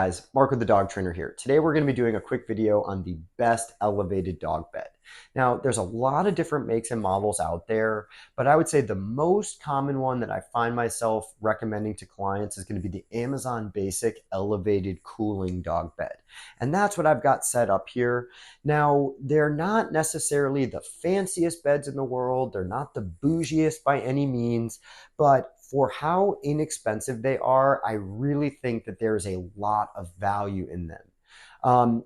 guys, Marco the dog trainer here. Today we're going to be doing a quick video on the best elevated dog bed. Now, there's a lot of different makes and models out there, but I would say the most common one that I find myself recommending to clients is going to be the Amazon Basic elevated cooling dog bed. And that's what I've got set up here. Now, they're not necessarily the fanciest beds in the world. They're not the bougiest by any means, but for how inexpensive they are, I really think that there's a lot of value in them.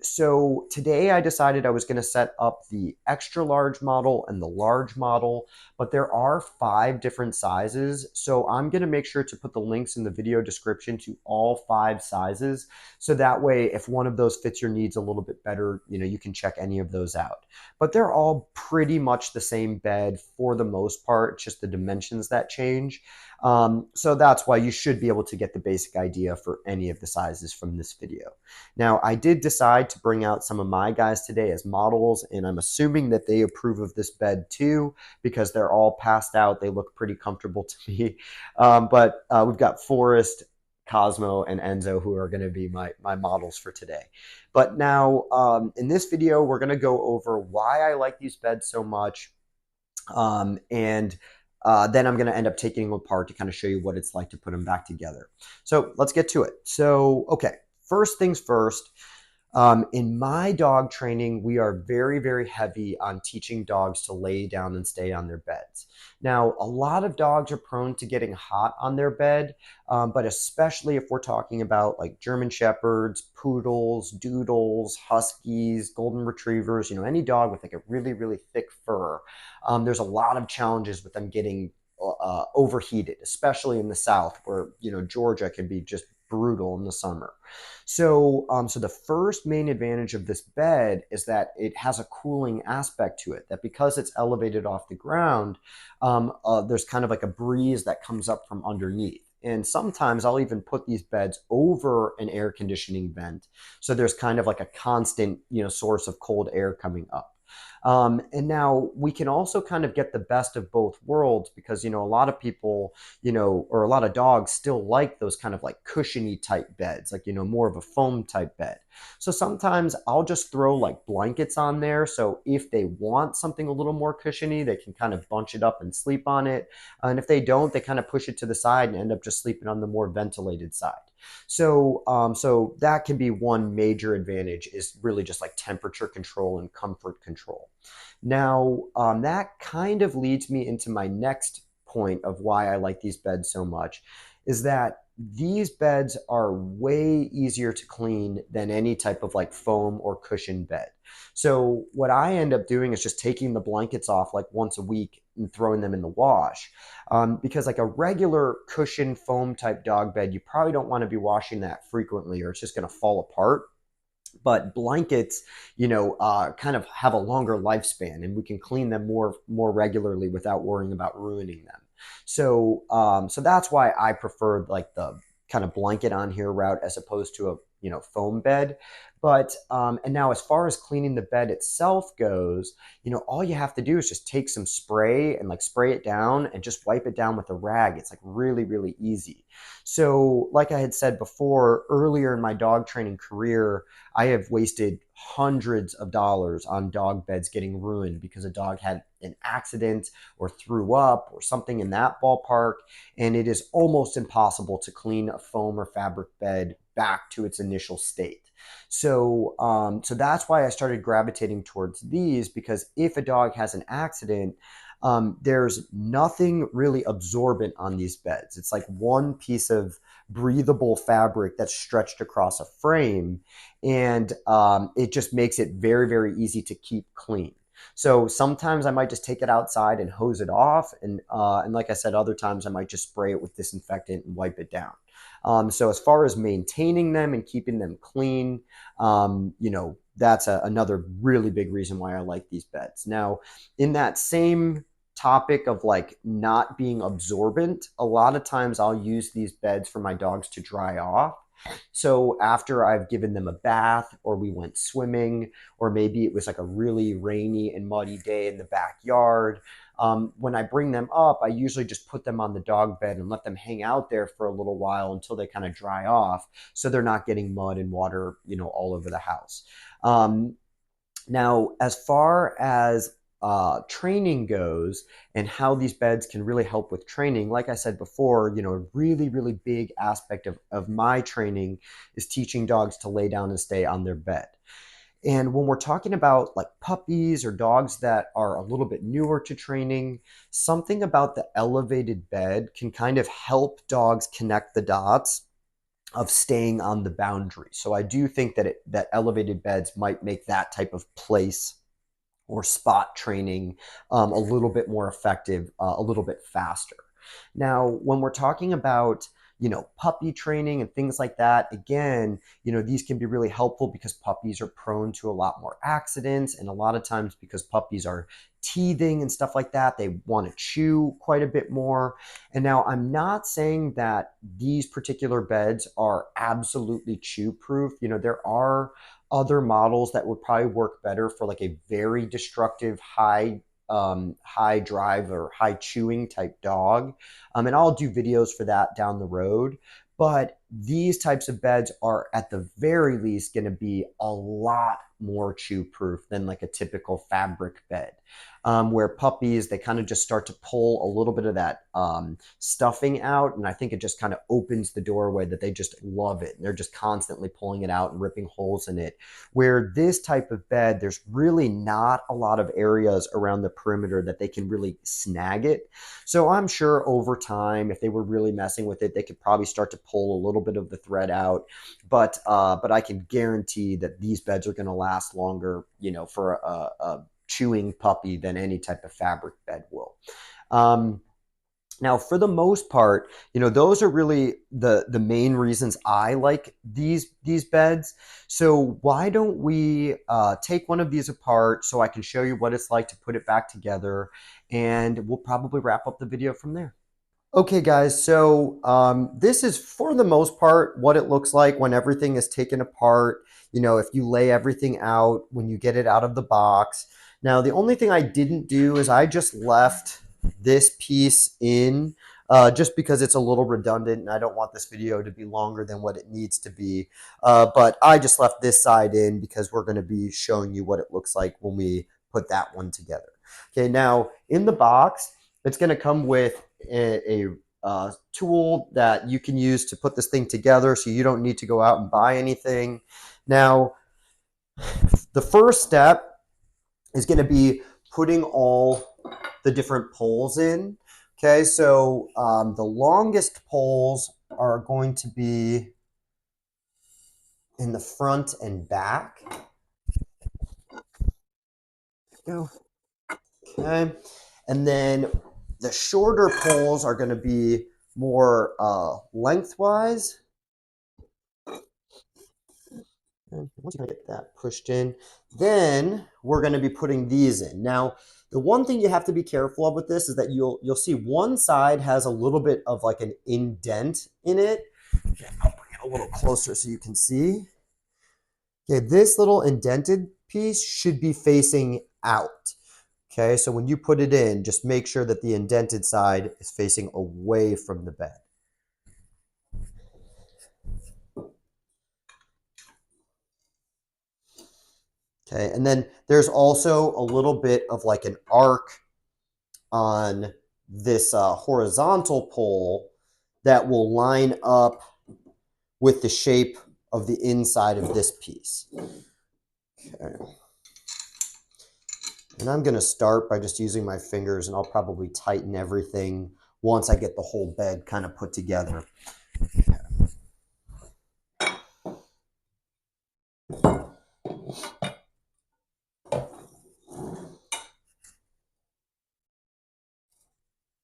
So today I decided I was going to set up the extra large model and the large model, but there are 5 different sizes. So I'm going to make sure to put the links in the video description to all 5 sizes. So that way, if one of those fits your needs a little bit better, you can check any of those out. But they're all pretty much the same bed for the most part, just the dimensions that change. So that's why you should be able to get the basic idea for any of the sizes from this video. Now, I did decide to bring out some of my guys today as models, and I'm assuming that they approve of this bed too, because they're all passed out. They look pretty comfortable to me. But we've got Forrest, Cosmo, and Enzo, who are going to be my models for today. But now, in this video, we're going to go over why I like these beds so much, and then I'm going to end up taking them apart to kind of show you what it's like to put them back together. So let's get to it. So, okay, first things first. In my dog training, we are very, very heavy on teaching dogs to lay down and stay on their beds. Now, a lot of dogs are prone to getting hot on their bed, but especially if we're talking about like German Shepherds, Poodles, Doodles, Huskies, Golden Retrievers, any dog with like a really, really thick fur. There's a lot of challenges with them getting overheated, especially in the South where, Georgia can be just brutal in the summer. So the first main advantage of this bed is that it has a cooling aspect to it, that because it's elevated off the ground, there's kind of like a breeze that comes up from underneath. And sometimes I'll even put these beds over an air conditioning vent. So there's kind of like a constant, source of cold air coming up. And now we can also kind of get the best of both worlds because, a lot of people, or a lot of dogs still like those kind of like cushiony type beds, like, more of a foam type bed. So sometimes I'll just throw like blankets on there. So if they want something a little more cushiony, they can kind of bunch it up and sleep on it. And if they don't, they kind of push it to the side and end up just sleeping on the more ventilated side. So, so that can be one major advantage, is really just like temperature control and comfort control. Now, that kind of leads me into my next point of why I like these beds so much, is that these beds are way easier to clean than any type of like foam or cushion bed. So what I end up doing is just taking the blankets off like once a week and throwing them in the wash. Because like a regular cushion foam type dog bed, you probably don't want to be washing that frequently or it's just going to fall apart. But blankets, kind of have a longer lifespan, and we can clean them more regularly without worrying about ruining them. So, so that's why I prefer like the kind of blanket on here route as opposed to a foam bed. But and now as far as cleaning the bed itself goes, all you have to do is just take some spray and like spray it down and just wipe it down with a rag. It's like really, really easy. So like I had said before, earlier in my dog training career, I have wasted hundreds of dollars on dog beds getting ruined because a dog had an accident or threw up or something in that ballpark. And it is almost impossible to clean a foam or fabric bed back to its initial state. So, so that's why I started gravitating towards these, because if a dog has an accident, there's nothing really absorbent on these beds. It's like one piece of breathable fabric that's stretched across a frame, and it just makes it very, very easy to keep clean. So sometimes I might just take it outside and hose it off, and like I said, other times I might just spray it with disinfectant and wipe it down. So as far as maintaining them and keeping them clean, that's another really big reason why I like these beds. Now, in that same topic of like not being absorbent, a lot of times I'll use these beds for my dogs to dry off. So after I've given them a bath, or we went swimming, or maybe it was like a really rainy and muddy day in the backyard, When I bring them up, I usually just put them on the dog bed and let them hang out there for a little while until they kind of dry off, so they're not getting mud and water, all over the house. Now, as far as training goes and how these beds can really help with training, like I said before, a really, really big aspect of my training is teaching dogs to lay down and stay on their bed. And when we're talking about like puppies or dogs that are a little bit newer to training, something about the elevated bed can kind of help dogs connect the dots of staying on the boundary. So I do think that elevated beds might make that type of place or spot training a little bit more effective, a little bit faster. Now, when we're talking about puppy training and things like that, again, these can be really helpful because puppies are prone to a lot more accidents, and a lot of times because puppies are teething and stuff like that, they want to chew quite a bit more. And now I'm not saying that these particular beds are absolutely chew proof. There are other models that would probably work better for like a very destructive high drive or high chewing type dog. And I'll do videos for that down the road. But these types of beds are at the very least going to be a lot more chew proof than like a typical fabric bed. Where puppies, they kind of just start to pull a little bit of that stuffing out. And I think it just kind of opens the doorway that they just love it. And they're just constantly pulling it out and ripping holes in it. Where this type of bed, there's really not a lot of areas around the perimeter that they can really snag it. So I'm sure over time, if they were really messing with it, they could probably start to pull a little bit of the thread out. But I can guarantee that these beds are going to last longer, for a chewing puppy than any type of fabric bed will. Now, for the most part, those are really the main reasons I like these beds. So why don't we take one of these apart so I can show you what it's like to put it back together, and we'll probably wrap up the video from there. Okay, guys, so this is for the most part what it looks like when everything is taken apart. If you lay everything out when you get it out of the box. Now, the only thing I didn't do is I just left this piece in just because it's a little redundant and I don't want this video to be longer than what it needs to be. But I just left this side in because we're going to be showing you what it looks like when we put that one together. Okay, now in the box, it's going to come with a tool that you can use to put this thing together, so you don't need to go out and buy anything. Now, the first step is going to be putting all the different poles in. Okay, so the longest poles are going to be in the front and back. Okay, and then the shorter poles are going to be more lengthwise. And once you get that pushed in, then we're going to be putting these in. Now, the one thing you have to be careful of with this is that you'll see one side has a little bit of like an indent in it. Okay, I'll bring it a little closer so you can see. Okay, this little indented piece should be facing out. Okay, so when you put it in, just make sure that the indented side is facing away from the bed. Okay, and then there's also a little bit of like an arc on this horizontal pole that will line up with the shape of the inside of this piece. Okay. And I'm going to start by just using my fingers, and I'll probably tighten everything once I get the whole bed kind of put together.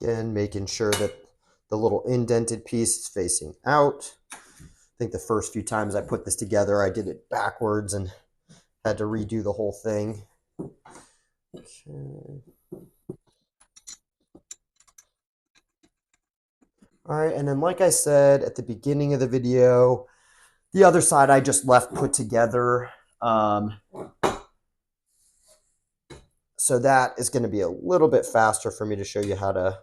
Again, making sure that the little indented piece is facing out. I think the first few times I put this together, I did it backwards and had to redo the whole thing. Okay. All right, and then like I said at the beginning of the video, the other side I just left put together. So that is going to be a little bit faster for me to show you how to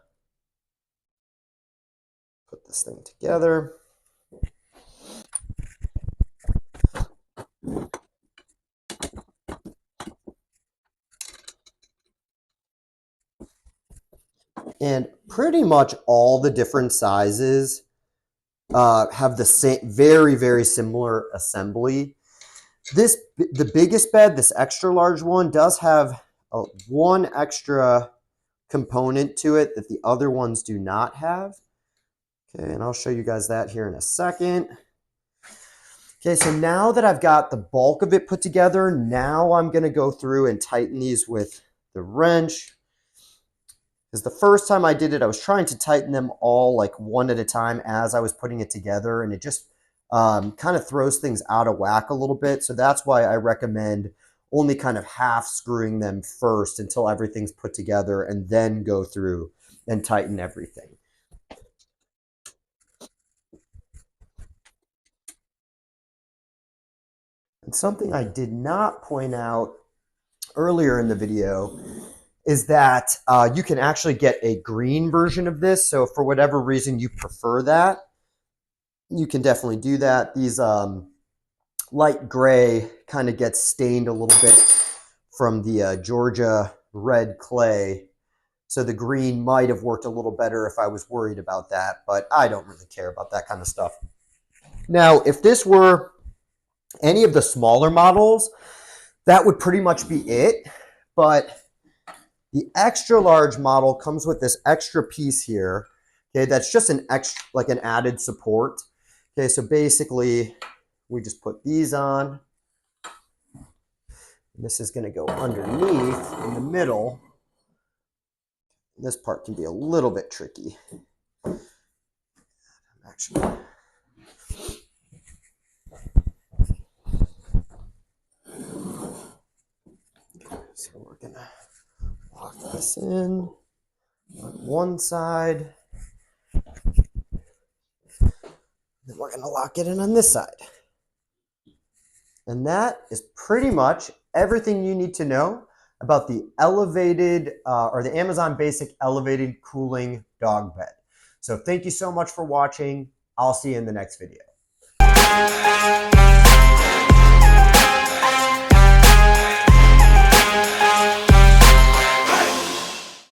put this thing together. And pretty much all the different sizes have the same, very, very similar assembly. The biggest bed, this extra large one, does have one extra component to it that the other ones do not have. Okay, and I'll show you guys that here in a second. Okay, so now that I've got the bulk of it put together, now I'm going to go through and tighten these with the wrench. Because the first time I did it, I was trying to tighten them all like one at a time as I was putting it together, and it just kind of throws things out of whack a little bit. So that's why I recommend only kind of half screwing them first until everything's put together, and then go through and tighten everything. And something I did not point out earlier in the video is that you can actually get a green version of this. So for whatever reason you prefer that, you can definitely do that. These light gray kind of gets stained a little bit from the Georgia red clay. So the green might have worked a little better if I was worried about that, but I don't really care about that kind of stuff. Now, if this were any of the smaller models, that would pretty much be it. But the extra large model comes with this extra piece here. Okay, that's just an extra, like an added support. Okay, so basically we just put these on. And this is going to go underneath in the middle. This part can be a little bit tricky. Actually, so we're going to lock this in on one side. Then we're going to lock it in on this side. And that is pretty much everything you need to know about the elevated or the Amazon Basic elevated cooling dog bed. So thank you so much for watching. I'll see you in the next video.